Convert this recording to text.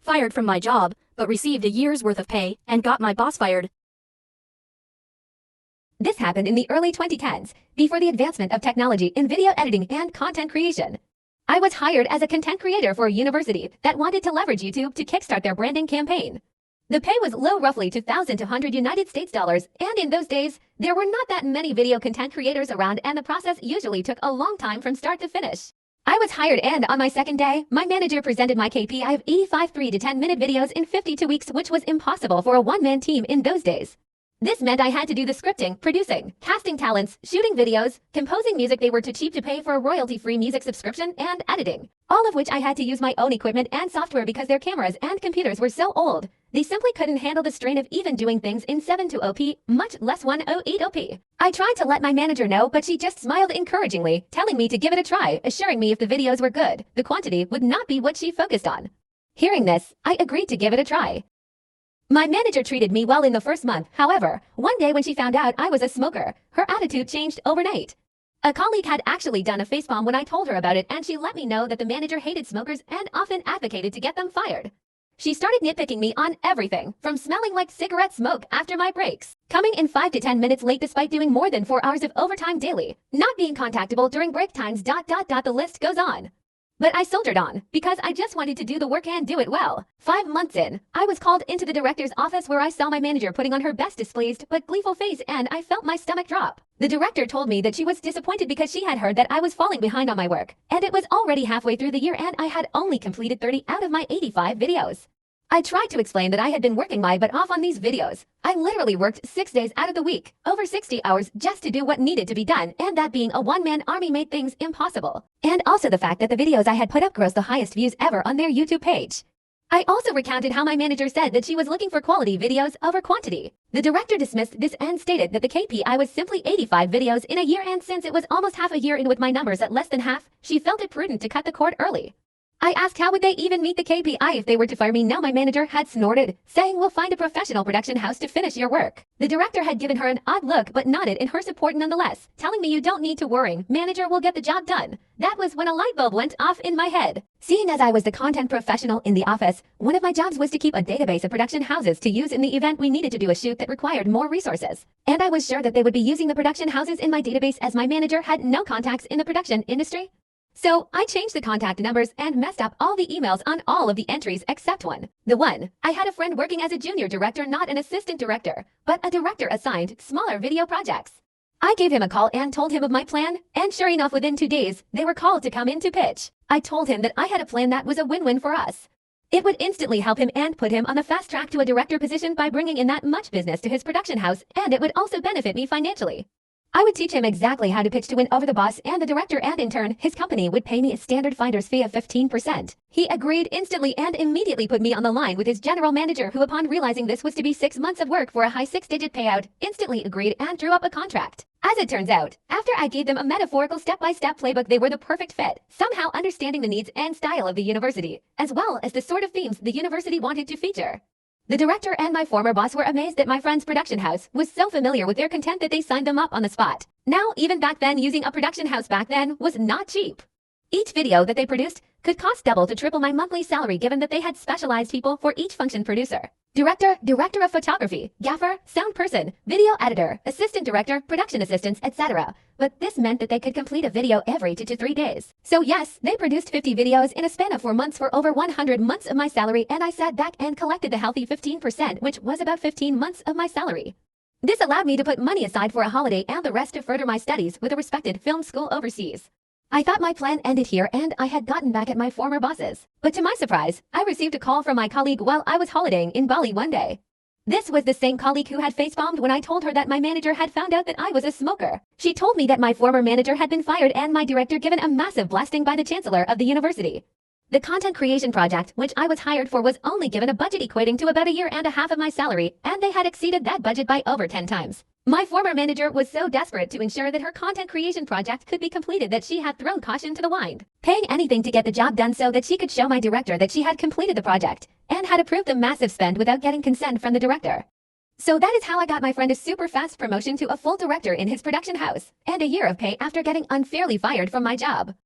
fired from my job, but received a year's worth of pay and got my boss fired. This happened in the early 2010s, before the advancement of technology in video editing and content creation. I was hired as a content creator for a university that wanted to leverage YouTube to kickstart their branding campaign. The pay was low, roughly $2,200 United States dollars, and in those days, there were not that many video content creators around, and the process usually took a long time from start to finish. I was hired, and on my second day, my manager presented my KPI of 85 3 to 10-minute videos in 52 weeks, which was impossible for a one-man team in those days. This meant I had to do the scripting, producing, casting talents, shooting videos, composing music they were too cheap to pay for a royalty-free music subscription, and editing. All of which I had to use my own equipment and software because their cameras and computers were so old. They simply couldn't handle the strain of even doing things in 720p, much less 108p. I tried to let my manager know, but she just smiled encouragingly, telling me to give it a try, assuring me if the videos were good, the quantity would not be what she focused on. Hearing this, I agreed to give it a try. My manager treated me well in the first month. However, one day when she found out I was a smoker, her attitude changed overnight. A colleague had actually done a facepalm when I told her about it, and she let me know that the manager hated smokers and often advocated to get them fired. She started nitpicking me on everything, from smelling like cigarette smoke after my breaks, coming in 5 to 10 minutes late despite doing more than 4 hours of overtime daily, not being contactable during break times, the list goes on. But I soldiered on, because I just wanted to do the work and do it well. 5 months in, I was called into the director's office where I saw my manager putting on her best displeased but gleeful face, and I felt my stomach drop. The director told me that she was disappointed because she had heard that I was falling behind on my work, and it was already halfway through the year and I had only completed 30 out of my 85 videos. I tried to explain that I had been working my butt off on these videos. I literally worked 6 days out of the week, over 60 hours just to do what needed to be done, and that being a one-man army made things impossible. And also the fact that the videos I had put up grossed the highest views ever on their YouTube page. I also recounted how my manager said that she was looking for quality videos over quantity. The director dismissed this and stated that the KPI was simply 85 videos in a year, and since it was almost half a year in with my numbers at less than half, she felt it prudent to cut the cord early. I asked how would they even meet the KPI if they were to fire me. No, my manager had snorted, saying we'll find a professional production house to finish your work. The director had given her an odd look but nodded in her support nonetheless, telling me you don't need to worry, manager will get the job done. That was when a light bulb went off in my head. Seeing as I was the content professional in the office, one of my jobs was to keep a database of production houses to use in the event we needed to do a shoot that required more resources. And I was sure that they would be using the production houses in my database as my manager had no contacts in the production industry. So I changed the contact numbers and messed up all the emails on all of the entries except one. The one, I had a friend working as a junior director, not an assistant director, but a director assigned smaller video projects. I gave him a call and told him of my plan, and sure enough, within 2 days, they were called to come in to pitch. I told him that I had a plan that was a win-win for us. It would instantly help him and put him on the fast track to a director position by bringing in that much business to his production house, and it would also benefit me financially. I would teach him exactly how to pitch to win over the boss and the director, and in turn, his company would pay me a standard finder's fee of 15%. He agreed instantly and immediately put me on the line with his general manager, who upon realizing this was to be 6 months of work for a high 6-digit payout, instantly agreed and drew up a contract. As it turns out, after I gave them a metaphorical step-by-step playbook, they were the perfect fit, somehow understanding the needs and style of the university, as well as the sort of themes the university wanted to feature. The director and my former boss were amazed that my friend's production house was so familiar with their content that they signed them up on the spot. Now, even back then, using a production house back then was not cheap. Each video that they produced could cost double to triple my monthly salary, given that they had specialized people for each function: producer, director, director of photography, gaffer, sound person, video editor, assistant director, production assistants, etc. But this meant that they could complete a video every 2 to 3 days. So yes, they produced 50 videos in a span of 4 months for over 100 months of my salary, and I sat back and collected the healthy 15%, which was about 15 months of my salary. This allowed me to put money aside for a holiday and the rest to further my studies with a respected film school overseas. I thought my plan ended here and I had gotten back at my former bosses. But to my surprise, I received a call from my colleague while I was holidaying in Bali one day. This was the same colleague who had facepalmed when I told her that my manager had found out that I was a smoker. She told me that my former manager had been fired and my director given a massive blasting by the chancellor of the university. The content creation project, which I was hired for, was only given a budget equating to about 1.5 years of my salary, and they had exceeded that budget by over 10 times. My former manager was so desperate to ensure that her content creation project could be completed that she had thrown caution to the wind, paying anything to get the job done so that she could show my director that she had completed the project, and had approved the massive spend without getting consent from the director. So that is how I got my friend a super fast promotion to a full director in his production house, and a year of pay after getting unfairly fired from my job.